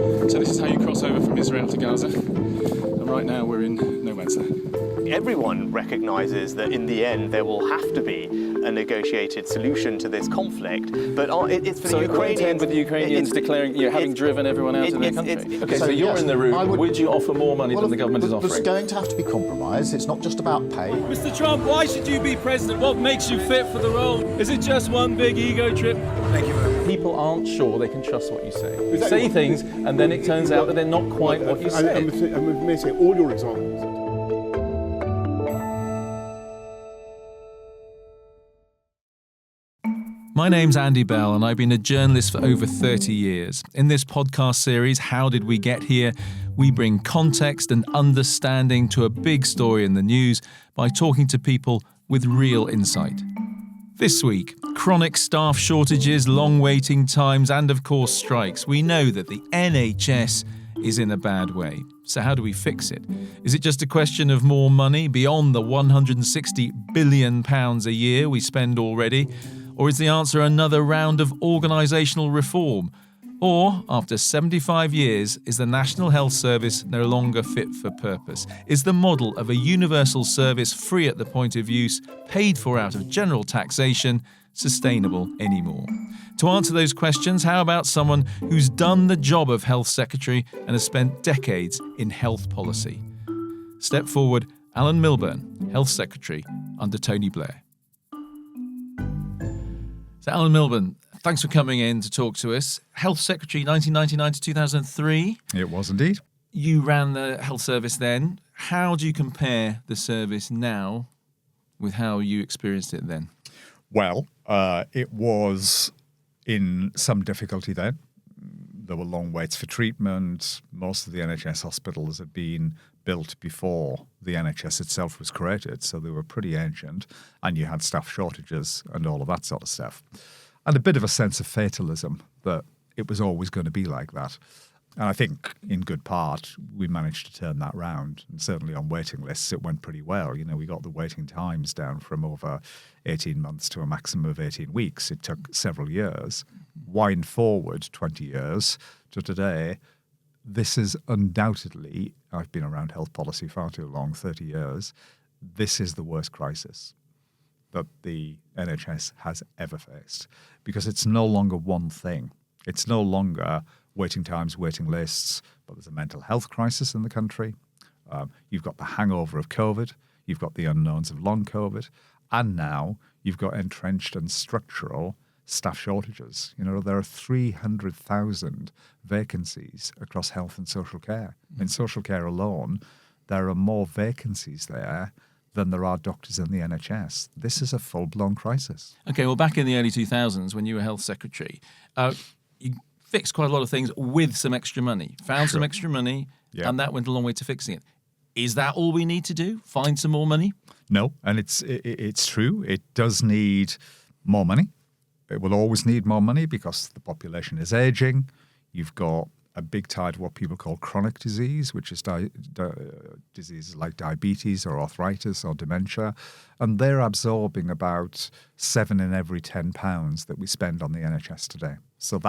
So this is how you cross over from Israel to Gaza. And right now we're in no man's land. Everyone recognises that in the end there will have to be a negotiated solution to this conflict, but it's for the Ukrainians. With the Ukrainians declaring, having driven everyone out of their country. Okay, so you're in the room. Would you offer more money than the government is offering? There's going to have to be compromise. It's not just about pay. Mr. Trump, why should you be president? What makes you fit for the role? Is it just one big ego trip? Thank you. People aren't sure they can trust what you say. You say things, and then it turns out that they're not quite what you said. I may say all your examples. My name's Andy Bell, and I've been a journalist for over 30 years. In this podcast series, How Did We Get Here?, we bring context and understanding to a big story in the news by talking to people with real insight. This week, chronic staff shortages, long waiting times, and of course strikes. We know that the NHS is in a bad way. So how do we fix it? Is it just a question of more money beyond the £160 billion a year we spend already? Or is the answer another round of organisational reform? Or, after 75 years, is the National Health Service no longer fit for purpose? Is the model of a universal service free at the point of use, paid for out of general taxation, sustainable anymore? To answer those questions, how about someone who's done the job of Health Secretary and has spent decades in health policy? Step forward, Alan Milburn, Health Secretary under Tony Blair. So Alan Milburn, thanks for coming in to talk to us. Health Secretary 1999 to 2003. It was indeed. You ran the health service then. How do you compare the service now with how you experienced it then? Well, it was in some difficulty then. There were long waits for treatment. Most of the NHS hospitals had been built before the NHS itself was created, so they were pretty ancient, and you had staff shortages and all of that sort of stuff. And a bit of a sense of fatalism that it was always going to be like that. And I think, in good part, we managed to turn that round. And certainly on waiting lists, it went pretty well. You know, we got the waiting times down from over 18 months to a maximum of 18 weeks. It took several years. Wind forward 20 years to today, this is undoubtedly, I've been around health policy far too long, 30 years, this is the worst crisis that the NHS has ever faced, because it's no longer one thing. It's no longer waiting times, waiting lists, but there's a mental health crisis in the country. You've got the hangover of COVID. You've got the unknowns of long COVID. And now you've got entrenched and structural staff shortages. You know, there are 300,000 vacancies across health and social care. In social care alone, there are more vacancies there than there are doctors in the NHS. This is a full-blown crisis. Okay, well, back in the early 2000s, when you were Health Secretary, you fixed quite a lot of things with some extra money, found some extra money, and that went a long way to fixing it. Is that all we need to do? Find some more money? No, and it's true. It does need more money. It will always need more money because the population is aging. You've got a big tide of what people call chronic disease, which is diseases like diabetes or arthritis or dementia. And they're absorbing about 7 in every 10 pounds that we spend on the NHS today. So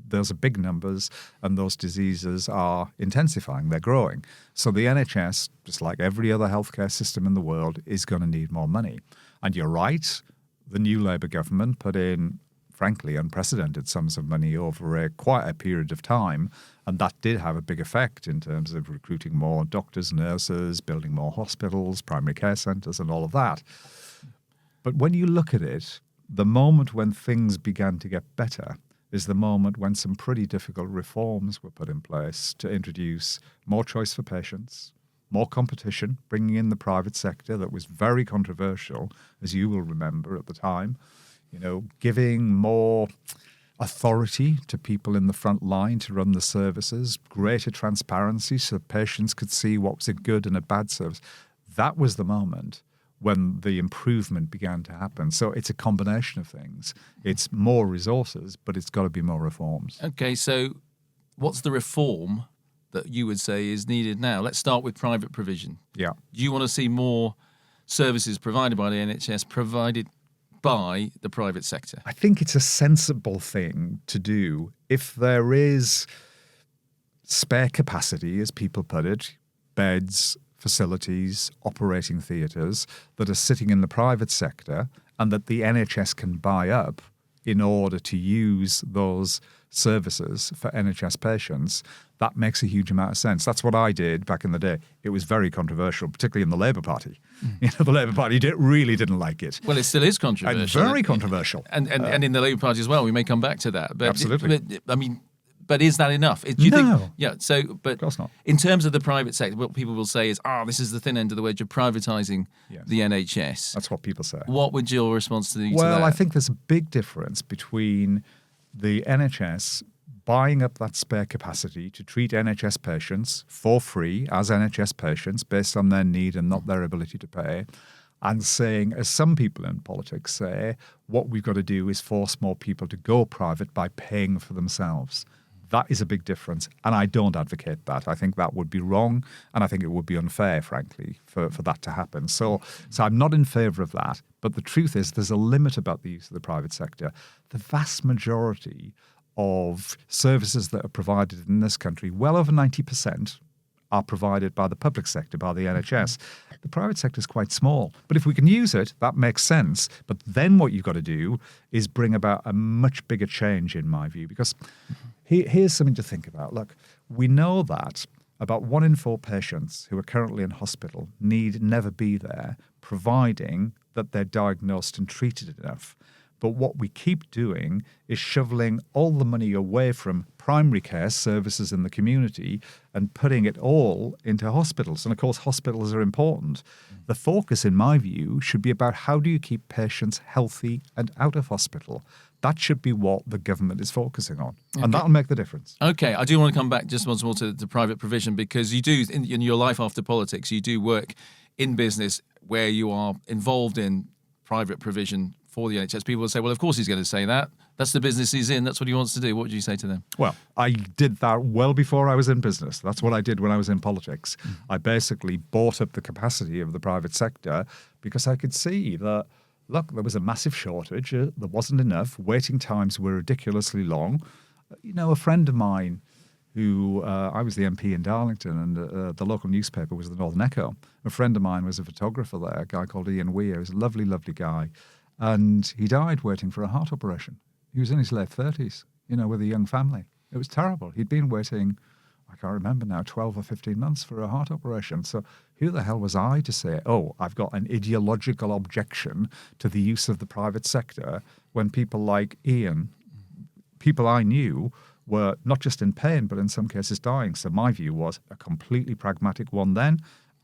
those are big numbers, and those diseases are intensifying, they're growing. So the NHS, just like every other healthcare system in the world, is going to need more money. And you're right, the new Labour government put in, frankly, unprecedented sums of money over quite a period of time, and that did have a big effect in terms of recruiting more doctors, nurses, building more hospitals, primary care centres and all of that. But when you look at it, the moment when things began to get better is the moment when some pretty difficult reforms were put in place to introduce more choice for patients, more competition, bringing in the private sector. That was very controversial, as you will remember at the time. You know, giving more authority to people in the front line to run the services, greater transparency so patients could see what was a good and a bad service. That was the moment when the improvement began to happen. So it's a combination of things. It's more resources, but it's got to be more reforms. Okay, so what's the reform that you would say is needed now? Let's start with private provision. Yeah. Do you want to see more services provided by the NHS provided by the private sector? I think it's a sensible thing to do if there is spare capacity, as people put it, beds, facilities, operating theatres that are sitting in the private sector and that the NHS can buy up in order to use those services for NHS patients, that makes a huge amount of sense. That's what I did back in the day. It was very controversial, particularly in the Labour Party. The Labour Party really didn't like it. Well, it still is controversial. And very controversial. And in the Labour Party as well. We may come back to that. But, absolutely. But is that enough? Do you think? Yeah. So, but of course not. In terms of the private sector, what people will say is, this is the thin end of the wedge of privatising the NHS. That's what people say. What would your response to that? Well, I think there's a big difference between the NHS buying up that spare capacity to treat NHS patients for free as NHS patients based on their need and not their ability to pay, and saying, as some people in politics say, what we've got to do is force more people to go private by paying for themselves. That is a big difference, and I don't advocate that. I think that would be wrong, and I think it would be unfair, frankly, for that to happen. So I'm not in favour of that, but the truth is there's a limit about the use of the private sector. The vast majority of services that are provided in this country, well over 90%, are provided by the public sector, by the NHS. The private sector is quite small. But if we can use it, that makes sense. But then what you've got to do is bring about a much bigger change, in my view, because here's something to think about. Look, we know that about 1 in 4 patients who are currently in hospital need never be there, providing that they're diagnosed and treated enough. But what we keep doing is shoveling all the money away from primary care services in the community and putting it all into hospitals. And of course, hospitals are important. The focus, in my view, should be about how do you keep patients healthy and out of hospital. That should be what the government is focusing on. Okay. And that'll make the difference. Okay, I do want to come back just once more to private provision, because you do, in your life after politics, you do work in business where you are involved in private provision for the NHS. People will say, well, of course he's going to say that. That's the business he's in. That's what he wants to do. What would you say to them? Well, I did that well before I was in business. That's what I did when I was in politics. I basically bought up the capacity of the private sector because I could see that, look, there was a massive shortage. There wasn't enough. Waiting times were ridiculously long. A friend of mine who, I was the MP in Darlington, and the local newspaper was the Northern Echo. A friend of mine was a photographer there, a guy called Ian Weir. He was a lovely, lovely guy. And he died waiting for a heart operation. He was in his late 30s, with a young family. It was terrible. He'd been waiting, I can't remember now, 12 or 15 months for a heart operation. So who the hell was I to say, I've got an ideological objection to the use of the private sector, when people like Ian, people I knew, were not just in pain, but in some cases dying. So my view was a completely pragmatic one then,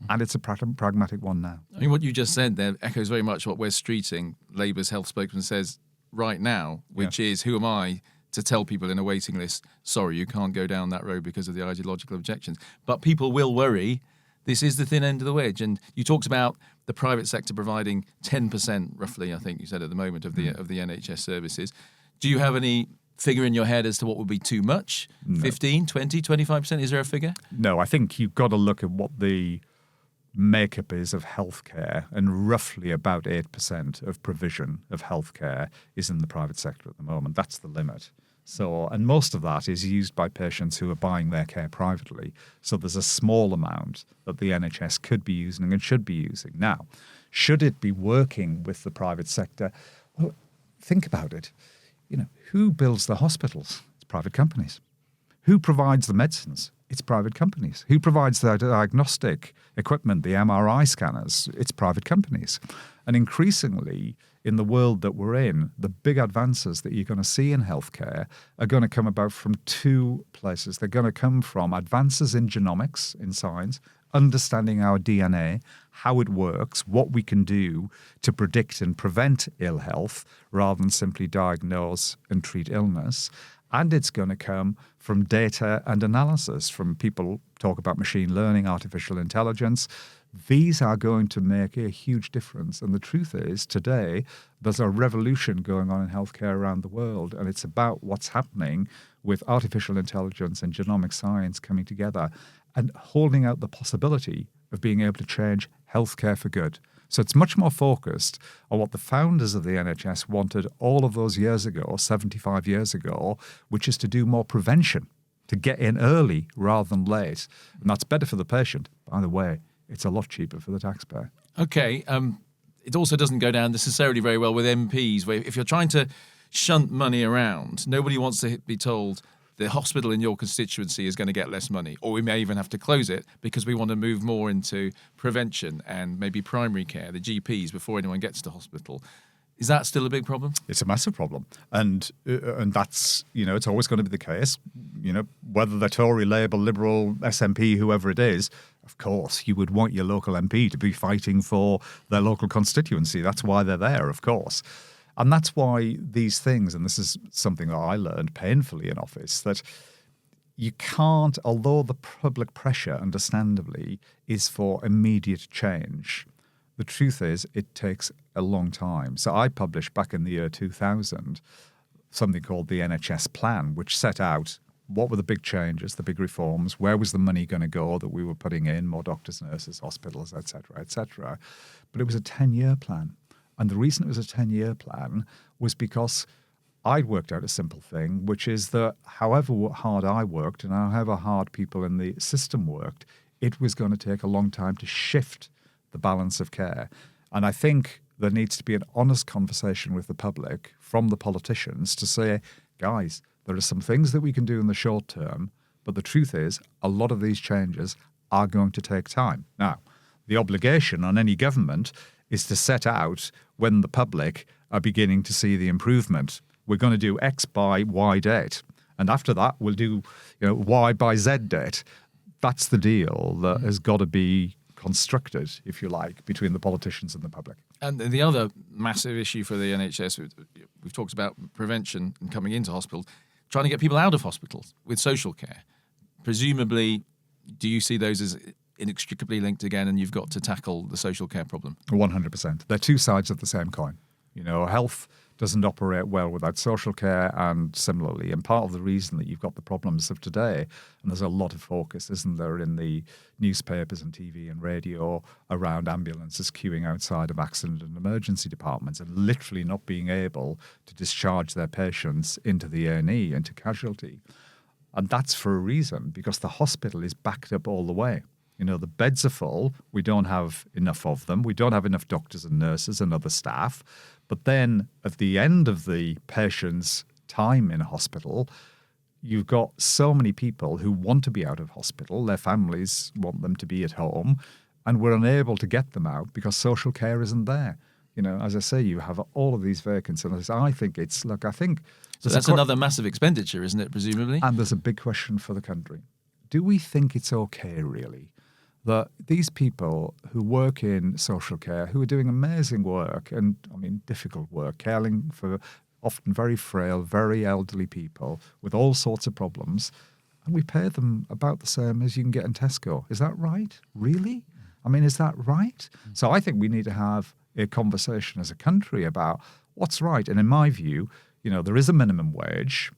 and it's a pragmatic one now. I mean, what you just said there echoes very much what Wes Streeting, Labour's health spokesman, says right now, which is, who am I to tell people in a waiting list, sorry, you can't go down that road because of the ideological objections. But people will worry. This is the thin end of the wedge. And you talked about the private sector providing 10%, roughly, I think you said at the moment, of the NHS services. Do you have any figure in your head as to what would be too much? No. 15, 20, 25%? Is there a figure? No, I think you've got to look at what the makeup is of healthcare, and roughly about 8% of provision of healthcare is in the private sector at the moment. That's the limit. So, and most of that is used by patients who are buying their care privately. So there's a small amount that the NHS could be using and should be using. Now, should it be working with the private sector? Well, think about it. Who builds the hospitals? It's private companies. Who provides the medicines? It's private companies. Who provides the diagnostic equipment, the MRI scanners? It's private companies. And increasingly, in the world that we're in, the big advances that you're going to see in healthcare are going to come about from 2 places. They're going to come from advances in genomics, in science, understanding our DNA, how it works, what we can do to predict and prevent ill health rather than simply diagnose and treat illness. And it's going to come from data and analysis, from people talk about machine learning, artificial intelligence. These are going to make a huge difference. And the truth is, today, there's a revolution going on in healthcare around the world, and it's about what's happening with artificial intelligence and genomic science coming together and holding out the possibility of being able to change healthcare for good. So it's much more focused on what the founders of the NHS wanted all of those years ago, 75 years ago, which is to do more prevention, to get in early rather than late. And that's better for the patient. By the way, it's a lot cheaper for the taxpayer. Okay. It also doesn't go down necessarily very well with MPs, where if you're trying to shunt money around, nobody wants to be told the hospital in your constituency is going to get less money, or we may even have to close it because we want to move more into prevention and maybe primary care, the GPs, before anyone gets to hospital. Is that still a big problem? It's a massive problem. And that's, it's always going to be the case, whether they're Tory, Labour, Liberal, SNP, whoever it is. Of course, you would want your local MP to be fighting for their local constituency. That's why they're there, of course. And that's why these things, and this is something that I learned painfully in office, that you can't, although the public pressure, understandably, is for immediate change, the truth is it takes a long time. So I published back in the year 2000 something called the NHS plan, which set out what were the big changes, the big reforms, where was the money going to go that we were putting in, more doctors, nurses, hospitals, et cetera, et cetera. But it was a 10-year plan. And the reason it was a 10-year plan was because I'd worked out a simple thing, which is that however hard I worked and however hard people in the system worked, it was going to take a long time to shift the balance of care. And I think there needs to be an honest conversation with the public from the politicians to say, guys, there are some things that we can do in the short term, but the truth is a lot of these changes are going to take time. Now, the obligation on any government is to set out when the public are beginning to see the improvement. We're going to do X by Y date. And after that, we'll do Y by Z date. That's the deal that has got to be constructed, if you like, between the politicians and the public. And the other massive issue for the NHS, we've talked about prevention and coming into hospitals, trying to get people out of hospitals with social care. Presumably, do you see those as inextricably linked again, and you've got to tackle the social care problem? 100%. They're two sides of the same coin. Health doesn't operate well without social care, and similarly. And part of the reason that you've got the problems of today, and there's a lot of focus, isn't there, in the newspapers and TV and radio around ambulances queuing outside of accident and emergency departments and literally not being able to discharge their patients into the A&E, into casualty. And that's for a reason, because the hospital is backed up all the way. The beds are full. We don't have enough of them. We don't have enough doctors and nurses and other staff. But then at the end of the patient's time in hospital, you've got so many people who want to be out of hospital. Their families want them to be at home, and we're unable to get them out because social care isn't there. As I say, you have all of these vacancies. I think so that's another massive expenditure, isn't it, presumably? And there's a big question for the country. Do we think it's okay, really, that these people who work in social care, who are doing amazing work and, difficult work, caring for often very frail, very elderly people with all sorts of problems, and we pay them about the same as you can get in Tesco? Is that right? Really? Is that right? So I think we need to have a conversation as a country about what's right. And in my view, there is a minimum wage.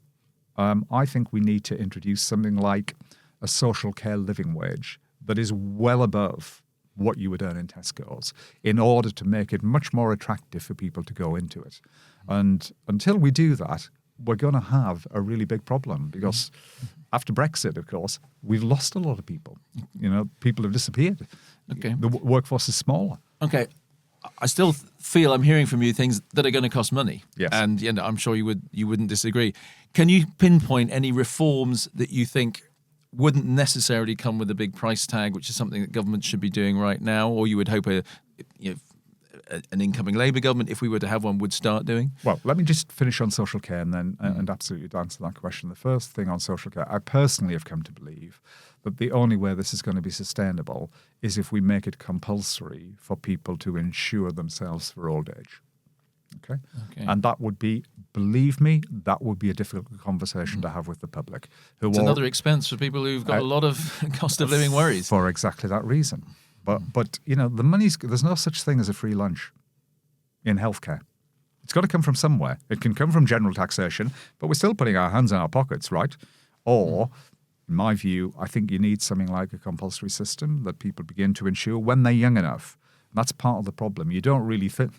I think we need to introduce something like a social care living wage that is well above what you would earn in Tesco's in order to make it much more attractive for people to go into it. And until we do that, we're going to have a really big problem because after Brexit, of course, we've lost a lot of people. People have disappeared. Okay. The workforce is smaller. Okay. I still feel I'm hearing from you things that are going to cost money. Yes. And I'm sure you wouldn't disagree. Can you pinpoint any reforms that you think wouldn't necessarily come with a big price tag, which is something that government should be doing right now, or you would hope an incoming Labour government, if we were to have one, would start doing? Well, let me just finish on social care and then and absolutely answer that question. The first thing on social care, I personally have come to believe that the only way this is going to be sustainable is if we make it compulsory for people to insure themselves for old age. Okay. And that would be, believe me, that would be a difficult conversation to have with the public. It's another expense for people who've got a lot of cost of living worries. For exactly that reason. But the money's, there's no such thing as a free lunch in healthcare. It's got to come from somewhere. It can come from general taxation, but we're still putting our hands in our pockets, right? Or, in my view, I think you need something like a compulsory system that people begin to insure when they're young enough. That's part of the problem. You don't really think,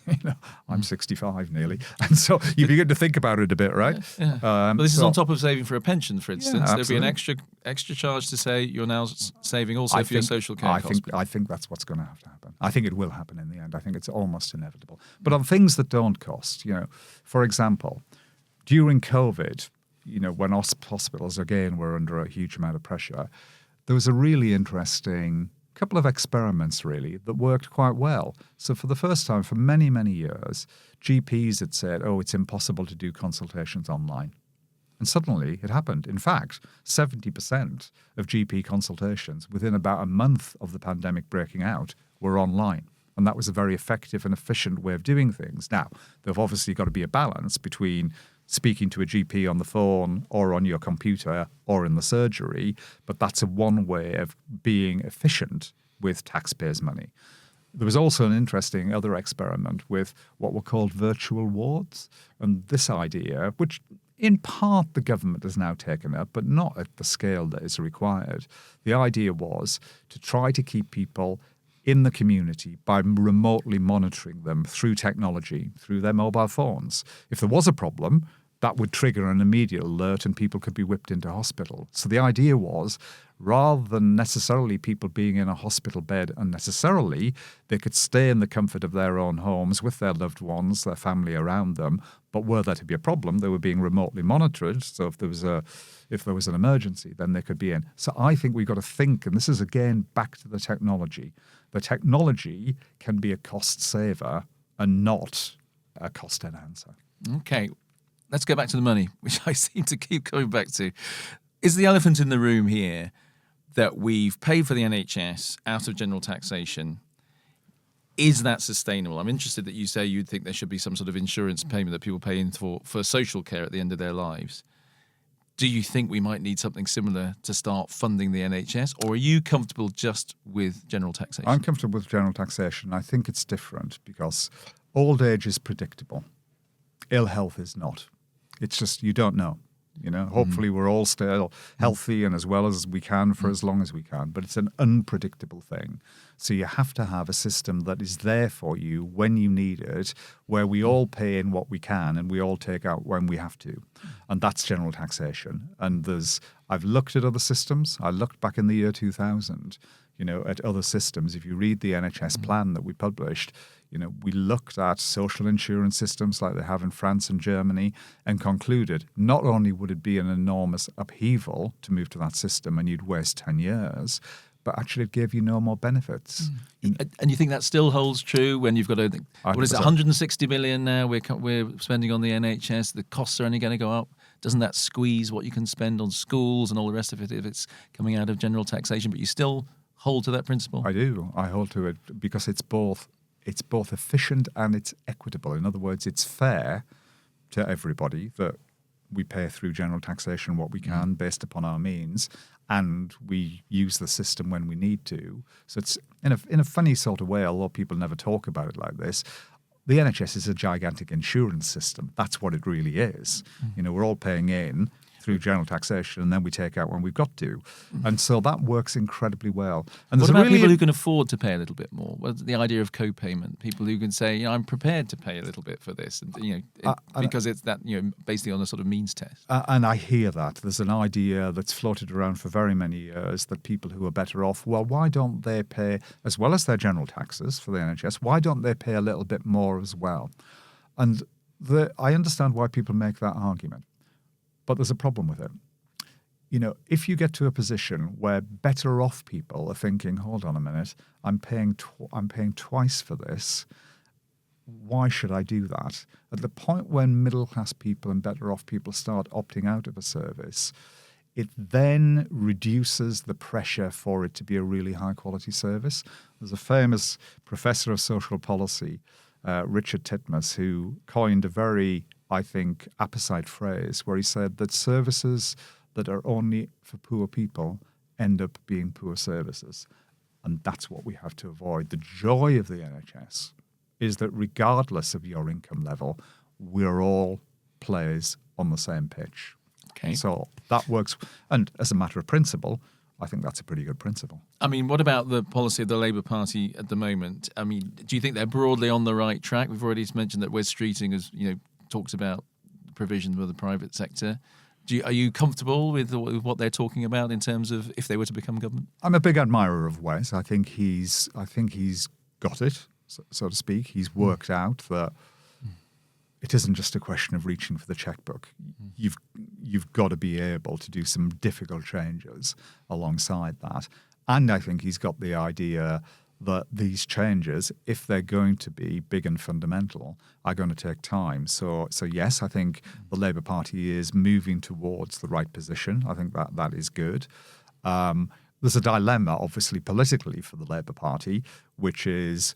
I'm 65 nearly. And so you begin to think about it a bit, right? Yeah. But this is on top of saving for a pension, for instance. There'd be an extra charge to say you're now saving also for your social care costs. I think that's what's going to have to happen. I think it will happen in the end. I think it's almost inevitable. But on things that don't cost, for example, during COVID, when hospitals, again, were under a huge amount of pressure, there was a really interesting couple of experiments, really, that worked quite well. So for the first time, for many, many years, GPs had said, it's impossible to do consultations online. And suddenly it happened. In fact, 70% of GP consultations within about a month of the pandemic breaking out were online. And that was a very effective and efficient way of doing things. Now, there've obviously got to be a balance between speaking to a GP on the phone or on your computer or in the surgery, but that's one way of being efficient with taxpayers' money. There was also an interesting other experiment with what were called virtual wards. And this idea, which in part the government has now taken up, but not at the scale that is required. The idea was to try to keep people in the community by remotely monitoring them through technology, through their mobile phones. If there was a problem, that would trigger an immediate alert and people could be whipped into hospital. So the idea was, rather than necessarily people being in a hospital bed unnecessarily, they could stay in the comfort of their own homes with their loved ones, their family around them. But were there to be a problem, they were being remotely monitored. So if there was an emergency, then they could be in. So I think we've got to think, and this is again back to the technology. The technology can be a cost saver and not a cost enhancer. Okay, let's go back to the money, which I seem to keep coming back to. Is the elephant in the room here that we've paid for the NHS out of general taxation? Is that sustainable? I'm interested that you say you'd think there should be some sort of insurance payment that people pay in for social care at the end of their lives. Do you think we might need something similar to start funding the NHS, or are you comfortable just with general taxation? I'm comfortable with general taxation. I think it's different because old age is predictable. Ill health is not. It's just you don't know. Hopefully we're all still healthy and as well as we can for as long as we can, but it's an unpredictable thing. So you have to have a system that is there for you when you need it, where we all pay in what we can and we all take out when we have to. And that's general taxation. And I've looked at other systems. I looked back in the year 2000, at other systems. If you read the NHS plan that we published, we looked at social insurance systems like they have in France and Germany and concluded not only would it be an enormous upheaval to move to that system and you'd waste 10 years, but actually it gave you no more benefits. And you think that still holds true when you've got what is it, 160 million now we're spending on the NHS? The costs are only going to go up. Doesn't that squeeze what you can spend on schools and all the rest of it if it's coming out of general taxation? But you still hold to that principle? I do. I hold to it because it's both efficient and it's equitable. In other words, it's fair to everybody that we pay through general taxation what we can based upon our means, and we use the system when we need to. So it's in a funny sort of way, although people never talk about it like this, the NHS is a gigantic insurance system. That's what it really is. We're all paying in through general taxation, and then we take out when we've got to. And so that works incredibly well. And what about people who can afford to pay a little bit more? What's the idea of co-payment? People who can say, I'm prepared to pay a little bit for this, and because it's that, basically on a sort of means test. And I hear that. There's an idea that's floated around for very many years that people who are better off, well, why don't they pay, as well as their general taxes for the NHS, why don't they pay a little bit more as well? And I understand why people make that argument. But there's a problem with it. If you get to a position where better off people are thinking, hold on a minute, I'm paying twice for this, why should I do that? At the point when middle class people and better off people start opting out of a service, it then reduces the pressure for it to be a really high quality service. There's a famous professor of social policy, Richard Titmuss, who coined a very, I think, apposite phrase where he said that services that are only for poor people end up being poor services. And that's what we have to avoid. The joy of the NHS is that regardless of your income level, we're all players on the same pitch. Okay. So that works. And as a matter of principle, I think that's a pretty good principle. I mean, what about the policy of the Labour Party at the moment? I mean, do you think they're broadly on the right track? We've already mentioned that Wes Streeting has, talks about provision for the private sector. Are you comfortable with what they're talking about in terms of if they were to become government? I'm a big admirer of Wes. I think he's got it, so to speak. He's worked out that it isn't just a question of reaching for the checkbook. You've got to be able to do some difficult changes alongside that. And I think he's got the idea that these changes, if they're going to be big and fundamental, are going to take time. So yes, I think the Labour Party is moving towards the right position. I think that is good. There's a dilemma, obviously, politically for the Labour Party, which is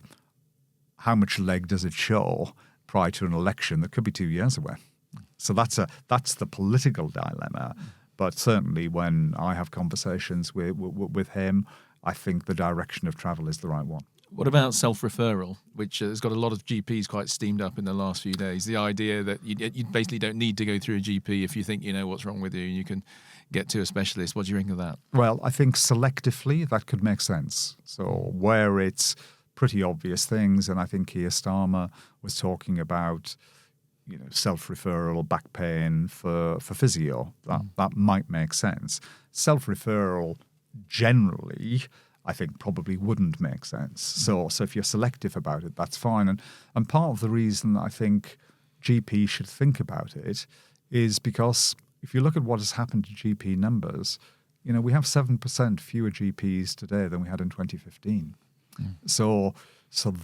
how much leg does it show prior to an election that could be 2 years away. So that's the political dilemma. But certainly when I have conversations with him, I think the direction of travel is the right one. What about self-referral, which has got a lot of GPs quite steamed up in the last few days? The idea that you basically don't need to go through a GP if you think you know what's wrong with you, and you can get to a specialist. What do you think of that? Well, I think selectively that could make sense. So where it's pretty obvious things, and I think Keir Starmer was talking about, self-referral, back pain for physio. That might make sense. Self-referral generally, I think, probably wouldn't make sense. So if you're selective about it, that's fine. And part of the reason I think GP should think about it is because if you look at what has happened to GP numbers, we have 7% fewer GPs today than we had in 2015. So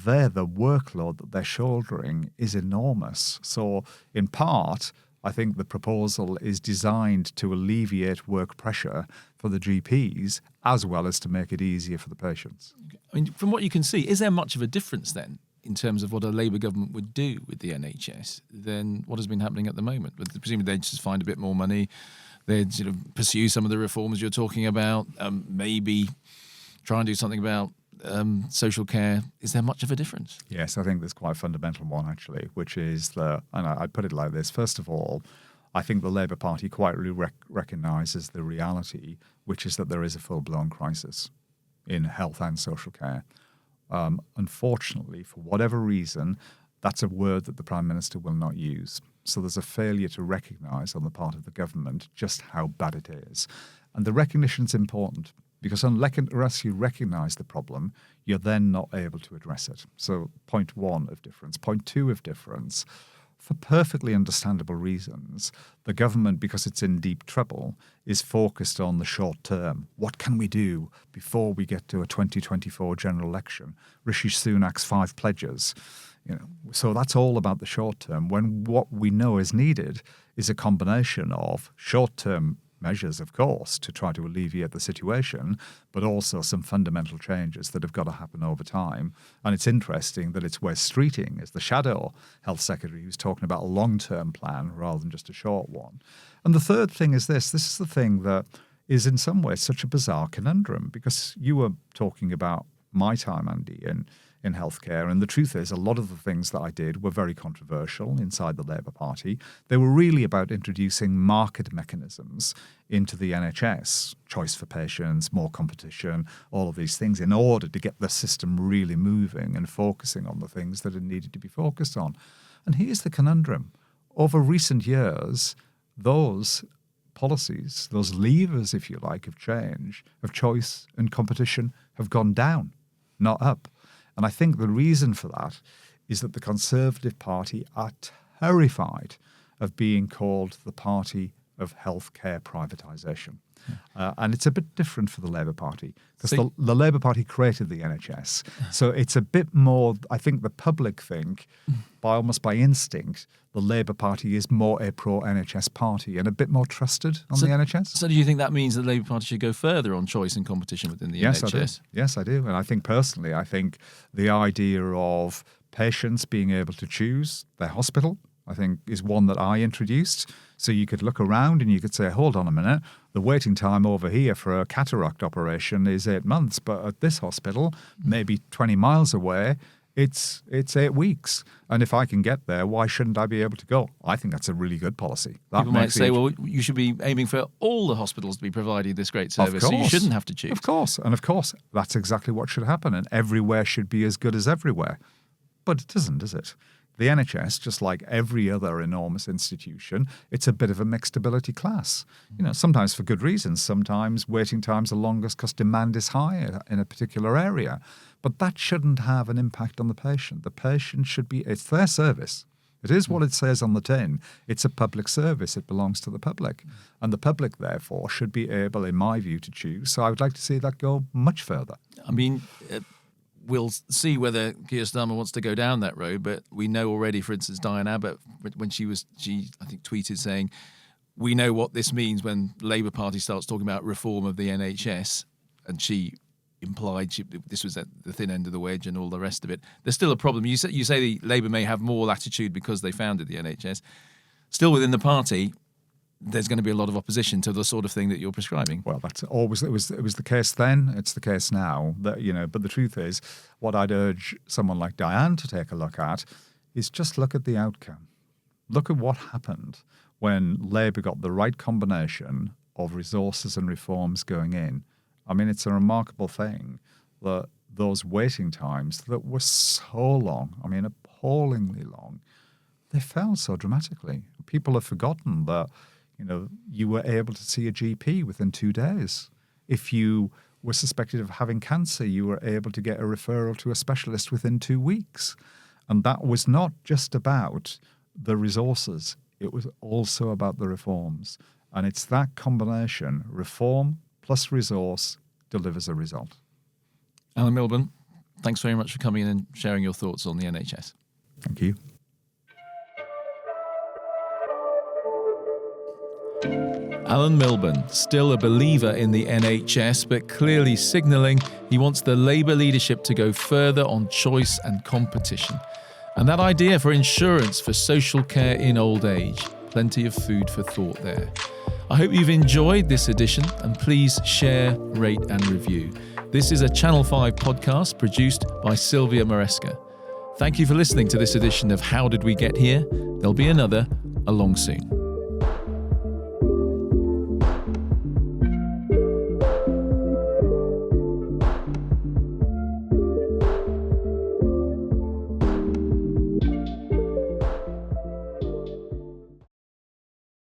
there, the workload that they're shouldering is enormous. So in part, I think the proposal is designed to alleviate work pressure for the GPs as well as to make it easier for the patients. I mean, from what you can see, is there much of a difference then in terms of what a Labour government would do with the NHS than what has been happening at the moment? Presumably they'd just find a bit more money, they'd sort of pursue some of the reforms you're talking about, maybe try and do something about social care. Is there much of a difference? Yes, I think there's quite a fundamental one, actually, which is and I'd put it like this. First of all, I think the Labour Party quite really recognises the reality, which is that there is a full-blown crisis in health and social care. Unfortunately, for whatever reason, that's a word that the Prime Minister will not use. So there's a failure to recognise on the part of the government just how bad it is. And the recognition's important, because unless you recognise the problem, you're then not able to address it. So point one of difference. Point two of difference, for perfectly understandable reasons, the government, because it's in deep trouble, is focused on the short term. What can we do before we get to a 2024 general election? Rishi Sunak's 5 pledges. So that's all about the short term, when what we know is needed is a combination of short-term measures, of course, to try to alleviate the situation, but also some fundamental changes that have got to happen over time. And it's interesting that it's Wes Streeting as the shadow health secretary who's talking about a long-term plan rather than just a short one. And the third thing is this is the thing that is in some ways such a bizarre conundrum, because you were talking about my time, Andy, in healthcare. And the truth is, a lot of the things that I did were very controversial inside the Labour Party. They were really about introducing market mechanisms into the NHS, choice for patients, more competition, all of these things, in order to get the system really moving and focusing on the things that it needed to be focused on. And here's the conundrum. Over recent years, those policies, those levers, if you like, of change, of choice and competition have gone down, not up. And I think the reason for that is that the Conservative Party are terrified of being called the party of healthcare privatisation. And it's a bit different for the Labour Party, because the Labour Party created the NHS. So it's a bit more, I think the public think, almost by instinct, the Labour Party is more a pro-NHS party and a bit more trusted on the NHS. So do you think that means the Labour Party should go further on choice and competition within the NHS? I do. Yes, I do. And I think personally, the idea of patients being able to choose their hospital, I think, is one that I introduced. So you could look around and you could say, hold on a minute, the waiting time over here for a cataract operation is 8 months, but at this hospital, maybe 20 miles away, it's 8 weeks. And if I can get there, why shouldn't I be able to go? I think that's a really good policy. People might say, well, you should be aiming for all the hospitals to be providing this great service, so you shouldn't have to choose. Of course. And of course, that's exactly what should happen. And everywhere should be as good as everywhere. But it doesn't, does it? The NHS, just like every other enormous institution, it's a bit of a mixed ability class. Sometimes for good reasons. Sometimes waiting times are longest because demand is higher in a particular area. But that shouldn't have an impact on the patient. The patient should be, it's their service. It is what it says on the tin. It's a public service. It belongs to the public. And the public, therefore, should be able, in my view, to choose. So I would like to see that go much further. I mean, we'll see whether Keir Starmer wants to go down that road, but we know already, for instance, Diane Abbott, when she I think tweeted saying, we know what this means when the Labour Party starts talking about reform of the NHS, and she implied this was at the thin end of the wedge and all the rest of it. There's still a problem. You say the Labour may have more latitude because they founded the NHS. Still within the party, there's going to be a lot of opposition to the sort of thing that you're prescribing. Well, that's always it was the case then. It's the case now. But the truth is, what I'd urge someone like Diane to take a look at is just look at the outcome. Look at what happened when Labour got the right combination of resources and reforms going in. I mean, it's a remarkable thing that those waiting times that were so long, I mean, appallingly long, they fell so dramatically. People have forgotten that you were able to see a GP within 2 days. If you were suspected of having cancer, you were able to get a referral to a specialist within 2 weeks. And that was not just about the resources. It was also about the reforms. And it's that combination, reform plus resource, delivers a result. Alan Milburn, thanks very much for coming in and sharing your thoughts on the NHS. Thank you. Alan Milburn, still a believer in the NHS, but clearly signalling he wants the Labour leadership to go further on choice and competition. And that idea for insurance for social care in old age. Plenty of food for thought there. I hope you've enjoyed this edition, and please share, rate and review. This is a Channel 5 podcast produced by Silvia Maresca. Thank you for listening to this edition of How Did We Get Here? There'll be another along soon.